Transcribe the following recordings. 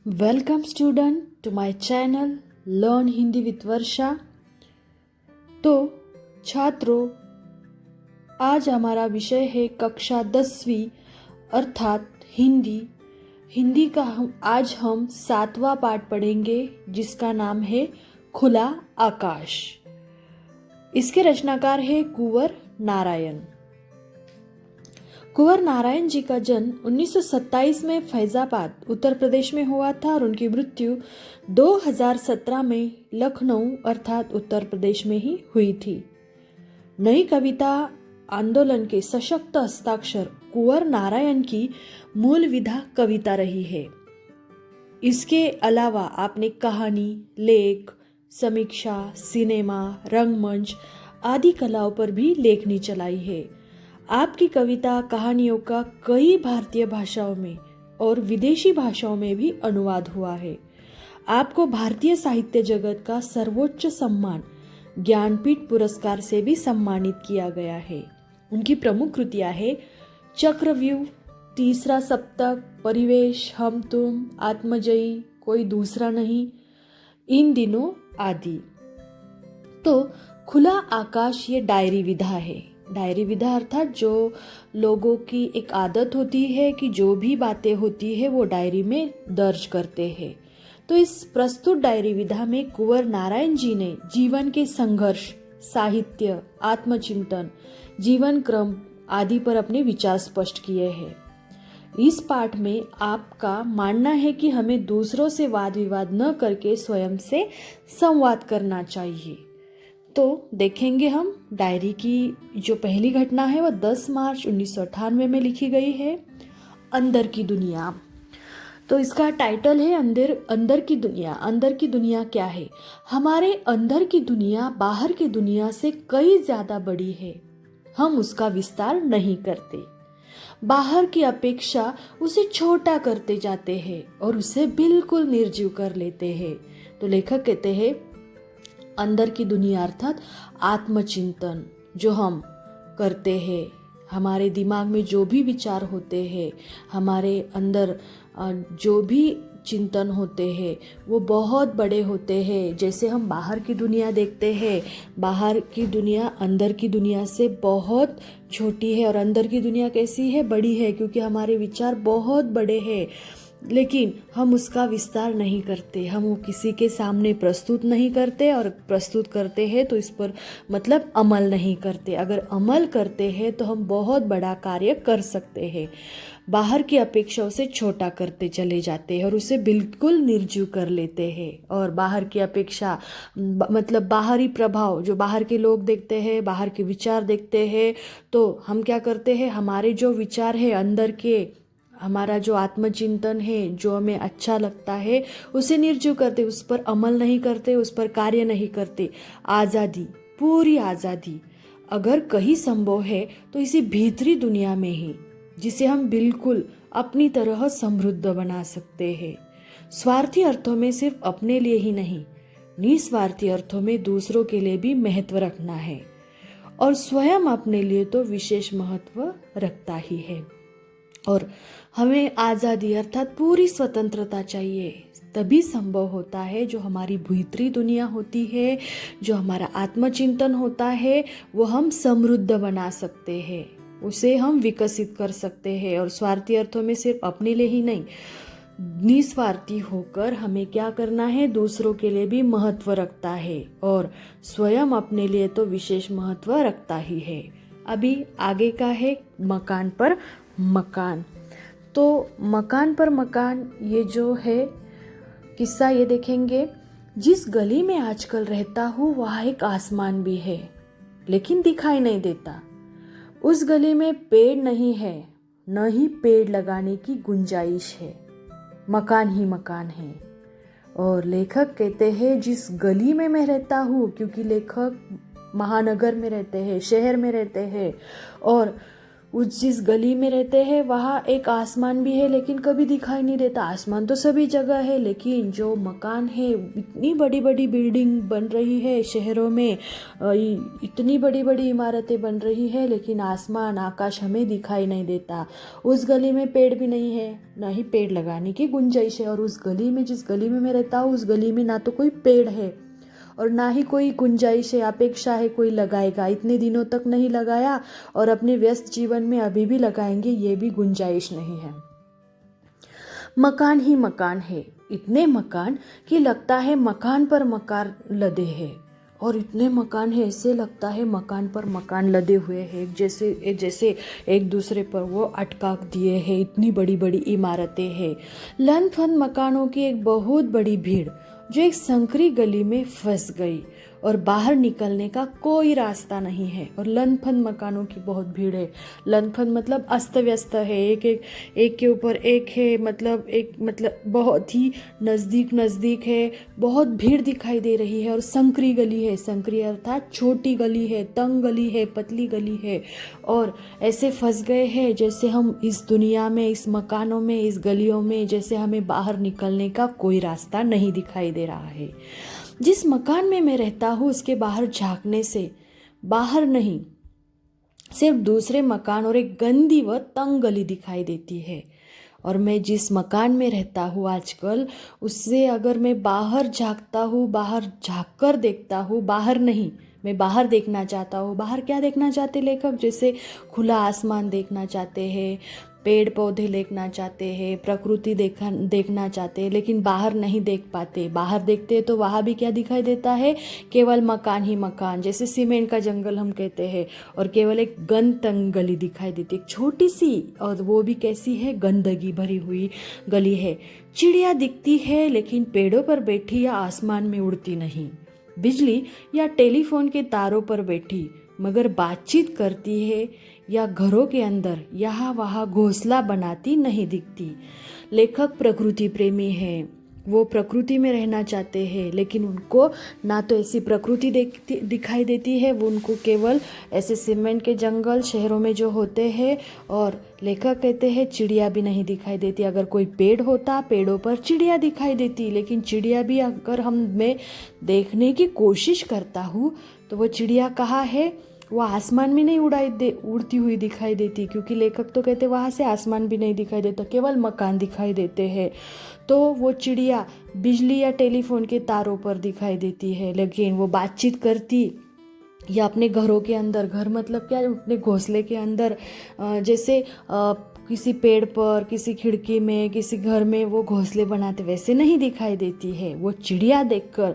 Welcome student to my channel learn Hindi with Varsha. तो छात्रों, आज हमारा विषय है कक्षा 10वीं अर्थात हिंदी। हिंदी का आज हम 7वां पाठ पढ़ेंगे जिसका नाम है खुला आकाश। इसके रचनाकार है कुंवर नारायण। कुंवर नारायण जी का जन्म 1927 में फैजाबाद उत्तर प्रदेश में हुआ था और उनकी मृत्यु 2017 में लखनऊ अर्थात उत्तर प्रदेश में ही हुई थी। नई कविता आंदोलन के सशक्त हस्ताक्षर कुंवर नारायण की मूल विधा कविता रही है। इसके अलावा आपने कहानी, लेख, समीक्षा, सिनेमा, रंगमंच आदि कलाओं पर भी लेखनी चलाई है। आपकी कविता कहानियों का कई भारतीय भाषाओं में और विदेशी भाषाओं में भी अनुवाद हुआ है। आपको भारतीय साहित्य जगत का सर्वोच्च सम्मान ज्ञानपीठ पुरस्कार से भी सम्मानित किया गया है। उनकी प्रमुख कृतियां हैं चक्रव्यूह, तीसरा सप्तक, परिवेश, हम तुम, आत्मजयी, कोई दूसरा नहीं, इन दिनों आदि। तो खुला आकाश ये डायरी विधा है। डायरी विधा अर्थात जो लोगों की एक आदत होती है कि जो भी बातें होती है वो डायरी में दर्ज करते हैं। तो इस प्रस्तुत डायरी विधा में कुंवर नारायण जी ने जीवन के संघर्ष, साहित्य, आत्मचिंतन, जीवन क्रम आदि पर अपने विचार स्पष्ट किए हैं। इस पाठ में आपका मानना है कि हमें दूसरों से वाद विवाद न करके स्वयं से संवाद करना चाहिए। तो देखेंगे हम डायरी की जो पहली घटना है वह 10 मार्च 1998 में लिखी गई है, अंदर की दुनिया। तो इसका टाइटल है अंदर की दुनिया। अंदर की दुनिया क्या है? हमारे अंदर की दुनिया बाहर की दुनिया से कई ज्यादा बड़ी है। हम उसका विस्तार नहीं करते, बाहर की अपेक्षा उसे छोटा करते जाते हैं और उसे बिल्कुल निर्जीव कर लेते हैं। तो लेखक कहते हैं अंदर की दुनिया अर्थात आत्मचिंतन जो हम करते हैं, हमारे दिमाग में जो भी विचार होते हैं, हमारे अंदर जो भी चिंतन होते हैं वो बहुत बड़े होते हैं। जैसे हम बाहर की दुनिया देखते हैं, बाहर की दुनिया अंदर की दुनिया से बहुत छोटी है और अंदर की दुनिया कैसी है? बड़ी है, क्योंकि हमारे विचार बहुत बड़े हैं। लेकिन हम उसका विस्तार नहीं करते, हम वो किसी के सामने प्रस्तुत नहीं करते और प्रस्तुत करते हैं तो इस पर मतलब अमल नहीं करते। अगर अमल करते हैं तो हम बहुत बड़ा कार्य कर सकते हैं। बाहर की अपेक्षा उसे छोटा करते चले जाते हैं और उसे बिल्कुल निर्जीव कर लेते हैं। और बाहर की अपेक्षा मतलब बाहरी प्रभाव जो बाहर के लोग देखते हैं, बाहर के विचार देखते हैं, तो हम क्या करते हैं? हमारे जो विचार है अंदर के, हमारा जो आत्मचिंतन है, जो हमें अच्छा लगता है उसे निर्जीव करते, उस पर अमल नहीं करते, उस पर कार्य नहीं करते। आज़ादी, पूरी आज़ादी अगर कहीं संभव है तो इसी भीतरी दुनिया में ही, जिसे हम बिल्कुल अपनी तरह समृद्ध बना सकते हैं। स्वार्थी अर्थों में सिर्फ अपने लिए ही नहीं, निस्वार्थी अर्थों में दूसरों के लिए भी महत्व रखना है और स्वयं अपने लिए तो विशेष महत्व रखता ही है। और हमें आज़ादी अर्थात पूरी स्वतंत्रता चाहिए, तभी संभव होता है जो हमारी भीतरी दुनिया होती है, जो हमारा आत्मचिंतन होता है, वो हम समृद्ध बना सकते हैं, उसे हम विकसित कर सकते हैं। और स्वार्थी अर्थों में सिर्फ अपने लिए ही नहीं, निस्वार्थी होकर हमें क्या करना है? दूसरों के लिए भी महत्व रखता है और स्वयं अपने लिए तो विशेष महत्व रखता ही है। अभी आगे का है मकान पर मकान। तो मकान पर मकान ये जो है किस्सा ये देखेंगे। जिस गली में आजकल रहता हूँ वहाँ एक आसमान भी है लेकिन दिखाई नहीं देता। उस गली में पेड़ नहीं है, न ही पेड़ लगाने की गुंजाइश है, मकान ही मकान है। और लेखक कहते हैं जिस गली में मैं रहता हूँ, क्योंकि लेखक महानगर में रहते हैं, शहर में रहते हैं, और उस जिस गली में रहते हैं वहाँ एक आसमान भी है लेकिन कभी दिखाई नहीं देता। आसमान तो सभी जगह है लेकिन जो मकान है, इतनी बड़ी बड़ी बिल्डिंग बन रही है शहरों में, इतनी बड़ी बड़ी इमारतें बन रही है लेकिन आसमान आकाश हमें दिखाई नहीं देता। उस गली में पेड़ भी नहीं है, ना ही पेड़ लगाने की गुंजाइश है। और उस गली में, जिस गली में मैं रहता हूँ, उस गली में ना तो कोई पेड़ है और ना ही कोई गुंजाइश है, अपेक्षा है कोई लगाएगा। इतने दिनों तक नहीं लगाया और अपने व्यस्त जीवन में अभी भी लगाएंगे, ये भी गुंजाइश नहीं है। मकान ही मकान है, इतने मकान कि लगता है मकान पर मकान लदे हैं। और इतने मकान है, ऐसे लगता है मकान पर मकान लदे हुए हैं, जैसे एक दूसरे पर वो अटका दिए हैं। इतनी बड़ी बड़ी इमारतें हैं, लन फन मकानों की एक बहुत बड़ी भीड़ जो एक संकरी गली में फंस गई और बाहर निकलने का कोई रास्ता नहीं है। और लनफन मकानों की बहुत भीड़ है। लनफन मतलब अस्त व्यस्त है, एक के ऊपर एक है, मतलब बहुत ही नज़दीक है, बहुत भीड़ दिखाई दे रही है। और संकरी गली है, संकरी अर्थात छोटी गली है, तंग गली है, पतली गली है। और ऐसे फंस गए हैं जैसे हम इस दुनिया में, इस मकानों में, इस गलियों में, जैसे हमें बाहर निकलने का कोई रास्ता नहीं दिखाई दे रहा है। जिस मकान में मैं रहता हूँ उसके बाहर झांकने से बाहर नहीं, सिर्फ दूसरे मकान और एक गंदी व तंग गली दिखाई देती है। और मैं जिस मकान में रहता हूँ आजकल, उससे अगर मैं बाहर झांकता हूँ, बाहर झांक कर देखता हूँ, बाहर नहीं, मैं बाहर देखना चाहता हूँ। बाहर क्या देखना चाहते लेखक? जैसे खुला आसमान देखना चाहते हैं, पेड़ पौधे देखना चाहते हैं, प्रकृति देखना चाहते हैं, लेकिन बाहर नहीं देख पाते। बाहर देखते हैं तो वहाँ भी क्या दिखाई देता है? केवल मकान ही मकान, जैसे सीमेंट का जंगल हम कहते हैं। और केवल एक गंद तंग गली दिखाई देती, एक छोटी सी, और वो भी कैसी है? गंदगी भरी हुई गली है। चिड़िया दिखती है लेकिन पेड़ों पर बैठी या आसमान में उड़ती नहीं, बिजली या टेलीफोन के तारों पर बैठी मगर बातचीत करती है या घरों के अंदर यहाँ वहाँ घोंसला बनाती नहीं दिखती। लेखक प्रकृति प्रेमी है, वो प्रकृति में रहना चाहते हैं, लेकिन उनको ना तो ऐसी प्रकृति दिखाई देती है, वो उनको केवल ऐसे सीमेंट के जंगल शहरों में जो होते हैं। और लेखक कहते हैं चिड़िया भी नहीं दिखाई देती। अगर कोई पेड़ होता, पेड़ों पर चिड़िया दिखाई देती, लेकिन चिड़िया भी अगर मैं देखने की कोशिश करता हूँ तो वो चिड़िया कहाँ है? वो आसमान में नहीं उड़ती हुई दिखाई देती, क्योंकि लेखक तो कहते वहाँ से आसमान भी नहीं दिखाई देता, केवल मकान दिखाई देते हैं। तो वो चिड़िया बिजली या टेलीफोन के तारों पर दिखाई देती है, लेकिन वो बातचीत करती या अपने घरों के अंदर, घर मतलब क्या, अपने घोंसले के अंदर, जैसे किसी पेड़ पर, किसी खिड़की में, किसी घर में वो घोंसले बनाते, वैसे नहीं दिखाई देती है। वो चिड़िया देखकर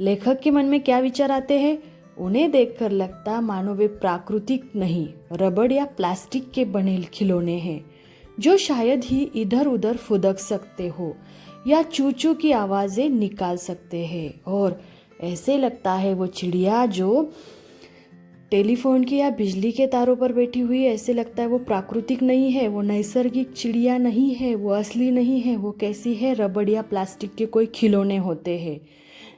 लेखक के मन में क्या विचार आते हैं? उन्हें देखकर लगता मानो वे प्राकृतिक नहीं, रबड़ या प्लास्टिक के बने खिलौने हैं, जो शायद ही इधर उधर फुदक सकते हो या चू चू की आवाज़ें निकाल सकते हैं। और ऐसे लगता है वो चिड़िया जो टेलीफोन की या बिजली के तारों पर बैठी हुई है, ऐसे लगता है वो प्राकृतिक नहीं है, वो नैसर्गिक चिड़िया नहीं है, वो असली नहीं है। वो कैसी है? रबड़ या प्लास्टिक के कोई खिलौने होते हैं।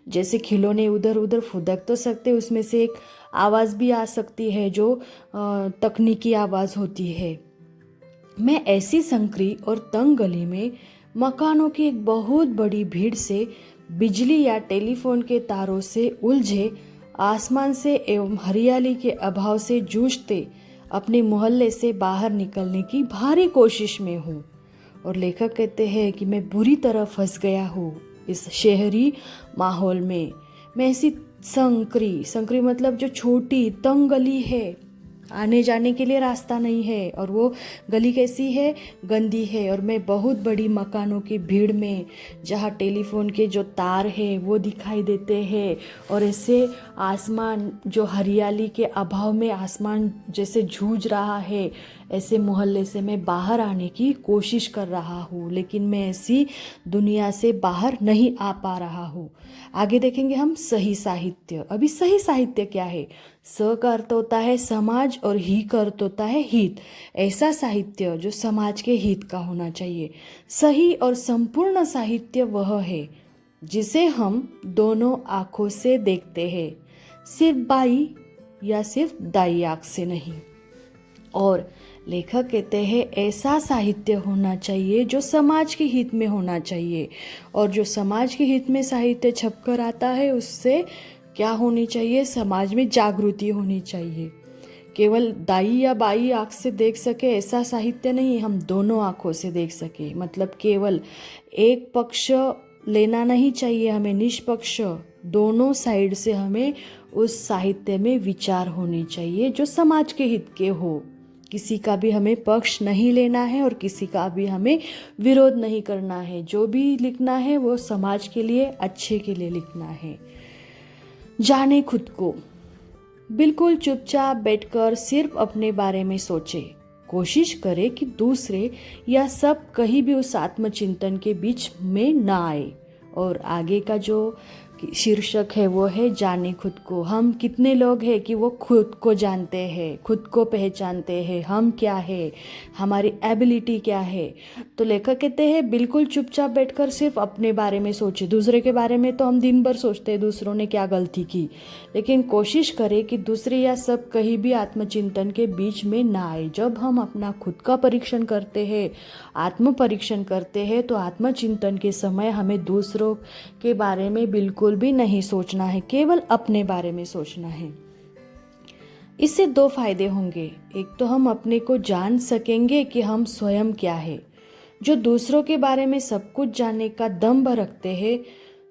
जैसे खिलौने उधर उधर फुदक तो सकते, उसमें से एक आवाज़ भी आ सकती है जो तकनीकी आवाज़ होती है। मैं ऐसी संकरी और तंग गली में मकानों की एक बहुत बड़ी भीड़ से, बिजली या टेलीफोन के तारों से उलझे, आसमान से एवं हरियाली के अभाव से जूझते अपने मोहल्ले से बाहर निकलने की भारी कोशिश में हूँ। और लेखक कहते हैं कि मैं बुरी तरह फंस गया हूँ इस शहरी माहौल में। मैं ऐसी संकरी मतलब जो छोटी तंग गली है, आने जाने के लिए रास्ता नहीं है, और वो गली कैसी है? गंदी है। और मैं बहुत बड़ी मकानों की भीड़ में, जहाँ टेलीफोन के जो तार है वो दिखाई देते हैं, और ऐसे आसमान जो हरियाली के अभाव में आसमान जैसे जूझ रहा है, ऐसे मोहल्ले से मैं बाहर आने की कोशिश कर रहा हूँ, लेकिन मैं ऐसी दुनिया से बाहर नहीं आ पा रहा हूँ। आगे देखेंगे हम सही साहित्य। अभी सही साहित्य क्या है? स का अर्थ होता है समाज और ही का अर्थ होता है हित। ऐसा साहित्य जो समाज के हित का होना चाहिए। सही और संपूर्ण साहित्य वह है जिसे हम दोनों आँखों से देखते हैं, सिर्फ बाई या सिर्फ दाई आँख से नहीं। और लेखक कहते हैं ऐसा साहित्य होना चाहिए जो समाज के हित में होना चाहिए, और जो समाज के हित में साहित्य छपकर आता है उससे क्या होनी चाहिए, समाज में जागृति होनी चाहिए। केवल दाई या बाई आँख से देख सके ऐसा साहित्य नहीं, हम दोनों आँखों से देख सके, मतलब केवल एक पक्ष लेना नहीं चाहिए, हमें निष्पक्ष दोनों साइड से हमें उस साहित्य में विचार होने चाहिए जो समाज के हित के हो। किसी का भी हमें पक्ष नहीं लेना है और किसी का भी हमें विरोध नहीं करना है। जो भी लिखना है वो समाज के लिए, अच्छे के लिए लिखना है। जाने खुद को, बिल्कुल चुपचाप बैठकर सिर्फ अपने बारे में सोचे। कोशिश करे कि दूसरे या सब कहीं भी उस आत्मचिंतन के बीच में ना आए। और आगे का जो शीर्षक है वो है जाने खुद को। हम कितने लोग हैं कि वो खुद को जानते हैं, खुद को पहचानते हैं, हम क्या है, हमारी एबिलिटी क्या है। तो लेखक कहते हैं बिल्कुल चुपचाप बैठकर सिर्फ अपने बारे में सोचे। दूसरे के बारे में तो हम दिन भर सोचते हैं दूसरों ने क्या गलती की, लेकिन कोशिश करें कि दूसरे या सब कहीं भी आत्मचिंतन के बीच में ना आए। जब हम अपना खुद का परीक्षण करते हैं, आत्म परीक्षण करते हैं, तो आत्मचिंतन के समय हमें दूसरों के बारे में बिल्कुल भी नहीं सोचना है, केवल अपने बारे में सोचना है। इससे दो फायदे होंगे। एक तो हम अपने को जान सकेंगे कि हम स्वयं क्या है। जो दूसरों के बारे में सब कुछ जानने का दम्भ रखते हैं,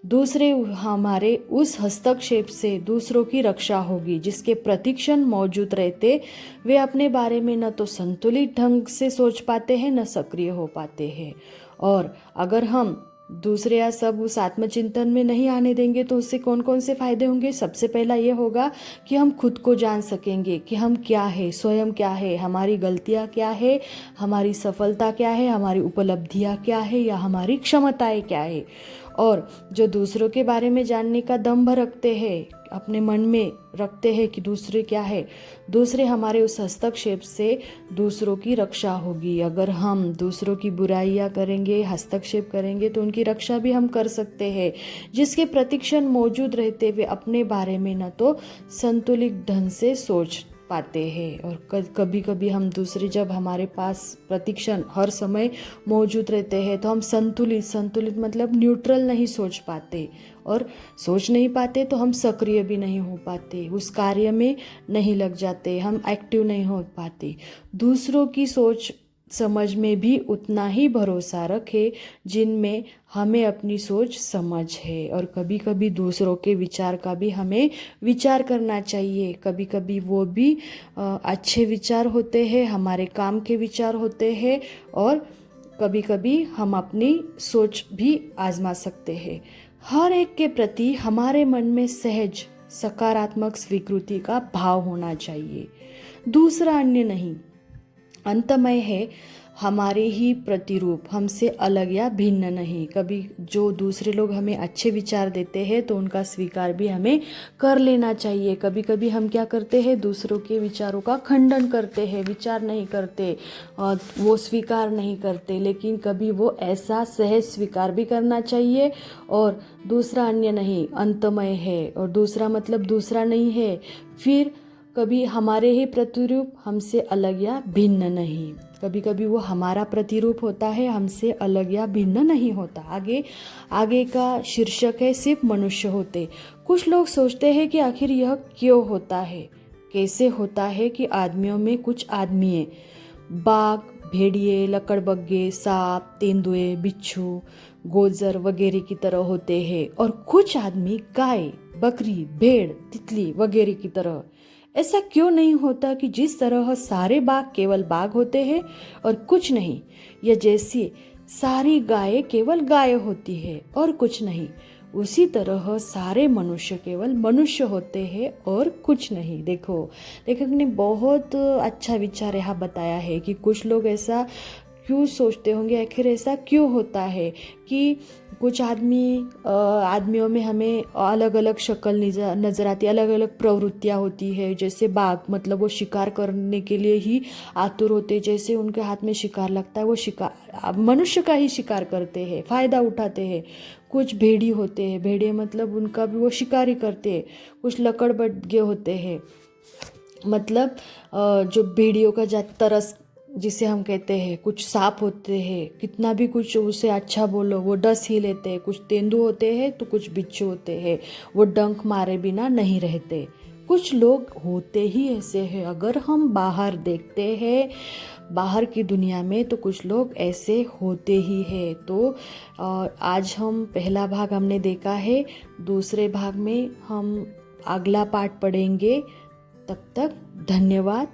दूसरे हमारे उस हस्तक्षेप से दूसरों की रक्षा होगी। जिसके प्रतिक्षण मौजूद रहते वे अपने बारे में न तो संतुलित ढंग से सोच पाते हैं न सक्रिय हो पाते हैं। और अगर हम दूसरे या सब उस आत्मचिंतन में नहीं आने देंगे तो उससे कौन कौन से फायदे होंगे। सबसे पहला ये होगा कि हम खुद को जान सकेंगे कि हम क्या है, स्वयं क्या है, हमारी गलतियाँ क्या है, हमारी सफलता क्या है, हमारी उपलब्धियाँ क्या है या हमारी क्षमताएं क्या है। और जो दूसरों के बारे में जानने का दम्भ रखते हैं, अपने मन में रखते हैं कि दूसरे क्या है, दूसरे हमारे उस हस्तक्षेप से दूसरों की रक्षा होगी। अगर हम दूसरों की बुराइयां करेंगे, हस्तक्षेप करेंगे तो उनकी रक्षा भी हम कर सकते हैं। जिसके प्रतिक्षण मौजूद रहते हुए अपने बारे में न तो संतुलित ढंग से सोच पाते हैं। और कभी कभी हम दूसरे जब हमारे पास प्रतिक्षण हर समय मौजूद रहते हैं तो हम संतुलित मतलब न्यूट्रल नहीं सोच पाते, और सोच नहीं पाते तो हम सक्रिय भी नहीं हो पाते, उस कार्य में नहीं लग जाते, हम एक्टिव नहीं हो पाते। दूसरों की सोच समझ में भी उतना ही भरोसा रखे जिनमें हमें अपनी सोच समझ है। और कभी कभी दूसरों के विचार का भी हमें विचार करना चाहिए। कभी कभी वो भी अच्छे विचार होते हैं, हमारे काम के विचार होते हैं, और कभी कभी हम अपनी सोच भी आजमा सकते हैं। हर एक के प्रति हमारे मन में सहज सकारात्मक स्वीकृति का भाव होना चाहिए। दूसरा अन्य नहीं, अंतमय है, हमारे ही प्रतिरूप, हमसे अलग या भिन्न नहीं। कभी जो दूसरे लोग हमें अच्छे विचार देते हैं तो उनका स्वीकार भी हमें कर लेना चाहिए। कभी कभी हम क्या करते हैं, दूसरों के विचारों का खंडन करते हैं, विचार नहीं करते और वो स्वीकार नहीं करते, लेकिन कभी वो ऐसा सहज स्वीकार भी करना चाहिए। और दूसरा अन्य नहीं, अंतमय है, और दूसरा मतलब दूसरा नहीं है। फिर कभी हमारे ही प्रतिरूप, हमसे अलग या भिन्न नहीं। कभी कभी वो हमारा प्रतिरूप होता है, हमसे अलग या भिन्न नहीं होता। आगे का शीर्षक है सिर्फ मनुष्य होते। कुछ लोग सोचते हैं कि आखिर यह क्यों होता है, कैसे होता है कि आदमियों में कुछ आदमी बाघ, भेड़िए, लकड़बग्गे, सांप, तेंदुए, बिच्छू, गोजर वगैरह की तरह होते हैं, और कुछ आदमी गाय, बकरी, भेड़, तितली वगैरह की तरह। ऐसा क्यों नहीं होता कि जिस तरह सारे बाघ केवल बाघ होते हैं और कुछ नहीं, या जैसे सारी गायें केवल गाय होती है और कुछ नहीं, उसी तरह सारे मनुष्य केवल मनुष्य होते हैं और कुछ नहीं। देखो, लेखक ने बहुत अच्छा विचार यहाँ बताया है कि कुछ लोग ऐसा क्यों सोचते होंगे, आखिर ऐसा क्यों होता है कि कुछ आदमियों में हमें अलग अलग शक्ल नज़र आती, अलग अलग प्रवृत्तियाँ होती है। जैसे बाघ, मतलब वो शिकार करने के लिए ही आतुर होते, जैसे उनके हाथ में शिकार लगता है वो शिकार मनुष्य का ही शिकार करते हैं, फ़ायदा उठाते हैं। कुछ भेड़ी होते हैं, भेड़िए मतलब उनका भी वो शिकारी करते हैं। कुछ लकड़बग्गे होते हैं, मतलब जो भेड़ियों का तरस जिसे हम कहते हैं, कुछ सांप होते हैं, कितना भी कुछ उसे अच्छा बोलो वो डस ही लेते हैं। कुछ तेंदुए होते हैं तो कुछ बिच्छू होते हैं, वो डंक मारे बिना नहीं रहते। कुछ लोग होते ही ऐसे हैं। अगर हम बाहर देखते हैं, बाहर की दुनिया में, तो कुछ लोग ऐसे होते ही हैं। तो आज हम पहला भाग हमने देखा है, दूसरे भाग में हम अगला पार्ट पढ़ेंगे। तब तक धन्यवाद।